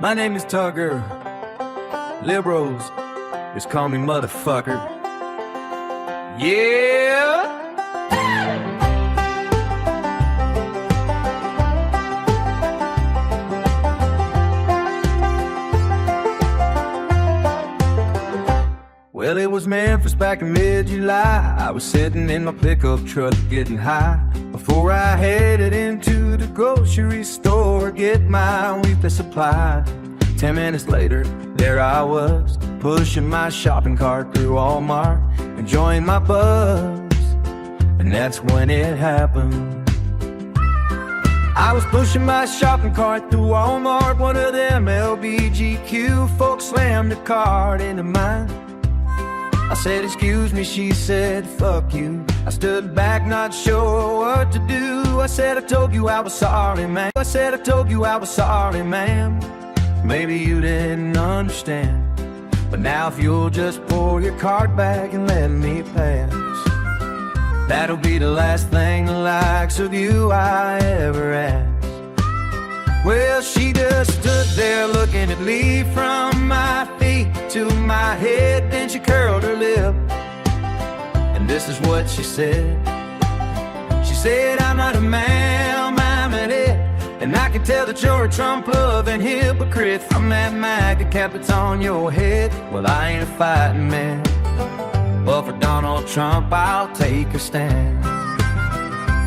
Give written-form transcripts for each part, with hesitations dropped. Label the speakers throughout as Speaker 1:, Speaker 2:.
Speaker 1: My name is Tugger. Liberals just call me motherfucker. Yeah! Well, it was Memphis back in mid-July. I was sitting in my pickup truck getting high before I headed into the grocery store, get my weekly supply. 10 minutes later, there I was, pushing my shopping cart through Walmart, enjoying my buzz, and that's when it happened. I was pushing my shopping cart through Walmart, one of them LBGQ folks slammed the cart into mine. I said, excuse me, she said, fuck you. I stood back, not sure what to do. I said, I told you I was sorry, ma'am. I said, I told you I was sorry, ma'am. Maybe you didn't understand, but now if you'll just pull your cart back and let me pass, that'll be the last thing the likes of you I ever asked. Well, she just stood there looking at me from my feet to my head, then she curled her lip, and this is what she said. She said, I'm not a ma'am, I'm an it, and I can tell that you're a Trump-loving hypocrite from that MAGA cap that's on your head. Well, I ain't a fighting man, but for Donald Trump I'll take a stand.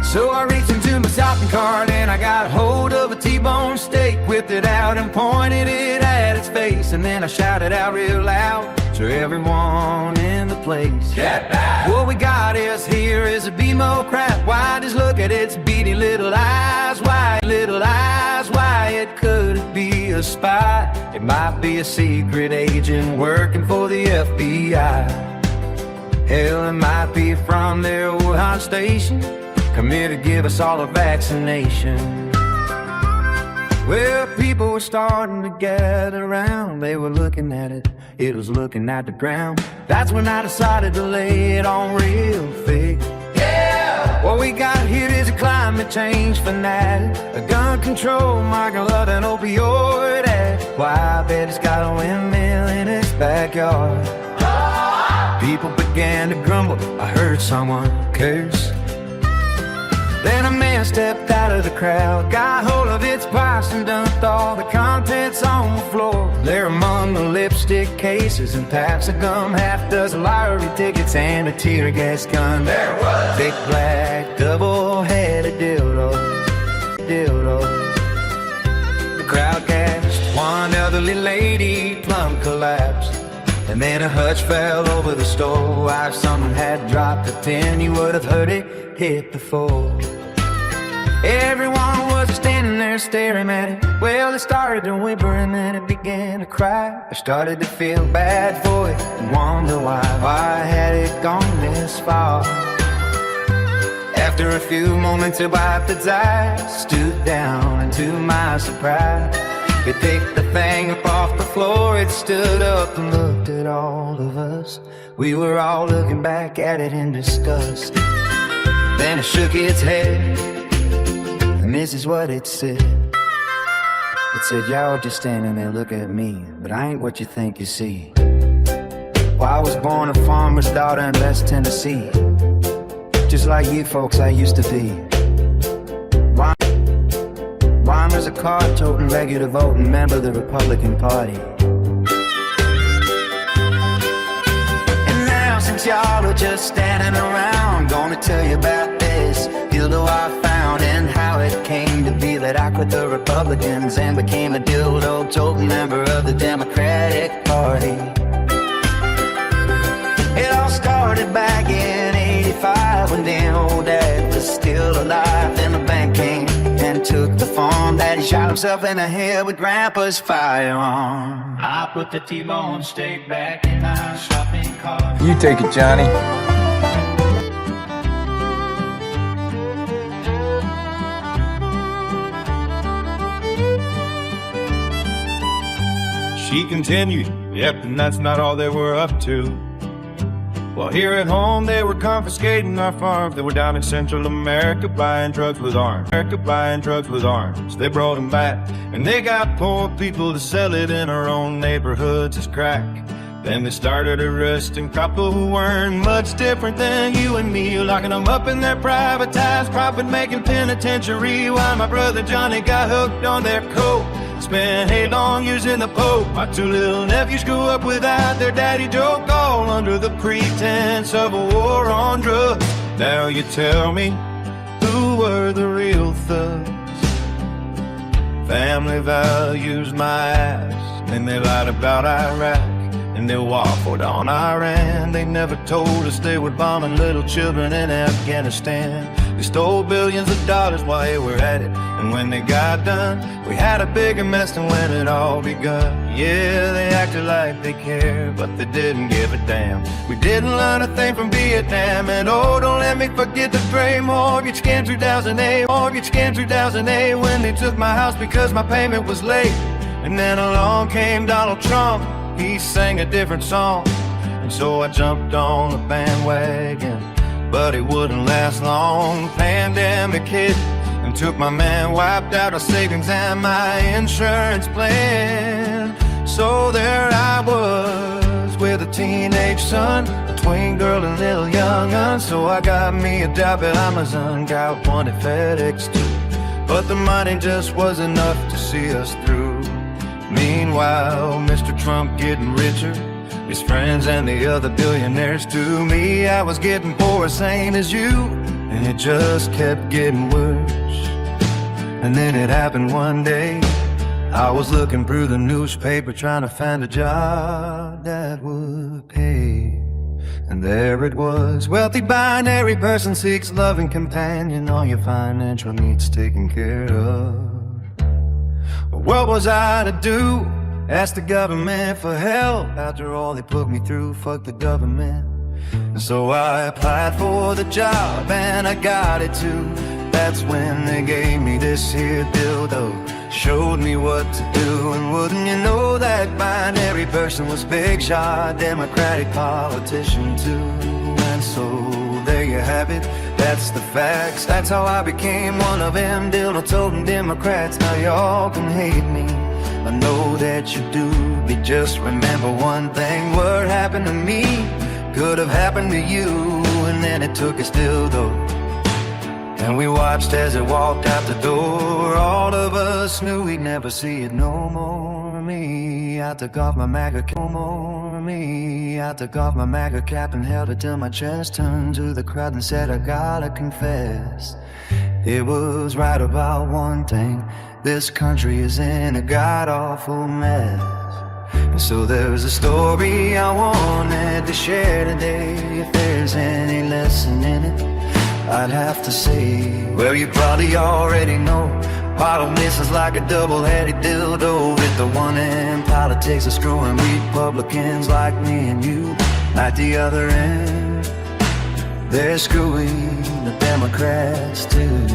Speaker 1: So I reached into my shopping cart and I got hold of a T-bone steak, whipped it out and pointed it at its face, and then I shouted out real loud to everyone in the place, get back! What we got is here is a BMO crap. Why just look at its beady little eyes? Why little eyes? Why it could be a spy? It might be a secret agent working for the FBI. Hell, it might be from their Wuhan station, come here to give us all a vaccination. Well, people were starting to gather around. They were looking at it, it was looking at the ground. That's when I decided to lay it on real thick. Yeah! What we got here is a climate change fanatic, a gun control, market love, an opioid addict. Why, I bet it's got a windmill in its backyard. People began to grumble, I heard someone curse. Then a man stepped out of the crowd, got hold of its pipes and dumped all the contents on the floor. There among the lipstick cases and packs of gum, half dozen lottery tickets and a tear gas gun. There was big black double-headed dildo. The crowd gasped, one elderly lady plumb collapsed, and then a hush fell over the store. If someone had dropped a pin, you would have heard it hit the floor. Everyone was standing there staring at it. Well, it started to whimper and then it began to cry. I started to feel bad for it and wonder why had it gone this far. After a few moments it wiped its eyes, stood down, and to my surprise, it picked the thing up off the floor. It stood up and looked at all of us. We were all looking back at it in disgust. Then it shook its head, and this is what it said. It said, y'all just standing there looking at me, but I ain't what you think you see. Well, I was born a farmer's daughter in West Tennessee, just like you folks I used to be. Rhymer's a card-toting, regular voting member of the Republican Party. And now, since y'all are just standing around, gonna tell you about this dildo I found, and how it came to be that I quit the Republicans and became a dildo-toting member of the Democratic Party. It all started back in '85 when then old dad was still alive. Then the bank came and took the farm that he shot himself in the head with grandpa's firearm. I put the T-bone steak back in my shopping cart.
Speaker 2: You take it, Johnny.
Speaker 3: She continued, yep, and that's not all they were up to.
Speaker 2: While here at home they were confiscating our farms. They were down in Central America buying drugs with arms. They brought them back, and they got poor people to sell it in our own neighborhoods as crack. Then they started arresting people who weren't much different than you and me, locking them up in their privatized, profit-making penitentiary, while my brother Johnny got hooked on their coke. Spent 8 long years in the Pope. My 2 little nephews grew up without their daddy joke, all under the pretense of a war on drugs. Now you tell me, who were the real thugs? Family values my ass, and they lied about Iraq, and they waffled on Iran. They never told us they were bombing little children in Afghanistan. They stole billions of dollars while they were at it, and when they got done, we had a bigger mess than when it all begun. Yeah, they acted like they cared, but they didn't give a damn. We didn't learn a thing from Vietnam, and oh, don't let me forget the gray mortgage scam 2008. When they took my house because my payment was late. And then along came Donald Trump. He sang a different song, and so I jumped on the bandwagon, but it wouldn't last long. Pandemic hit and took my man, wiped out our savings and my insurance plan. So there I was with a teenage son, a twin girl and little young'un. So I got me a job at Amazon, got one at FedEx too, but the money just was enough to see us through. Meanwhile, Mr. Trump getting richer, his friends and the other billionaires too. Me, I was getting poor, same as you, and it just kept getting worse. And then it happened one day. I was looking through the newspaper trying to find a job that would pay, and there it was. Wealthy binary person seeks loving companion, all your financial needs taken care of. What was I to do? Ask the government for help. After all they put me through, fuck the government. And so I applied for the job and I got it too. That's when they gave me this here dildo, showed me what to do. And wouldn't you know, that binary person was big shot Democratic politician too. And so there you have it, that's the facts. That's how I became one of them dildo-toting Democrats. Now y'all can hate me, I know that you do, but just remember one thing: what happened to me could have happened to you. And then it took us dildo, and we watched as it walked out the door. All of us knew we'd never see it no more. Me, I took off my MAGA cap. I took off my MAGA cap and held it to my chest. Turned to the crowd and said, I gotta confess, it was right about one thing: this country is in a god-awful mess. And so there's a story I wanted to share today. If there's any lesson in it, I'd have to say, well, you probably already know, parliament is like a double-headed dildo, with the one end politics are screwing Republicans like me and you. At the other end, they're screwing the Democrats too.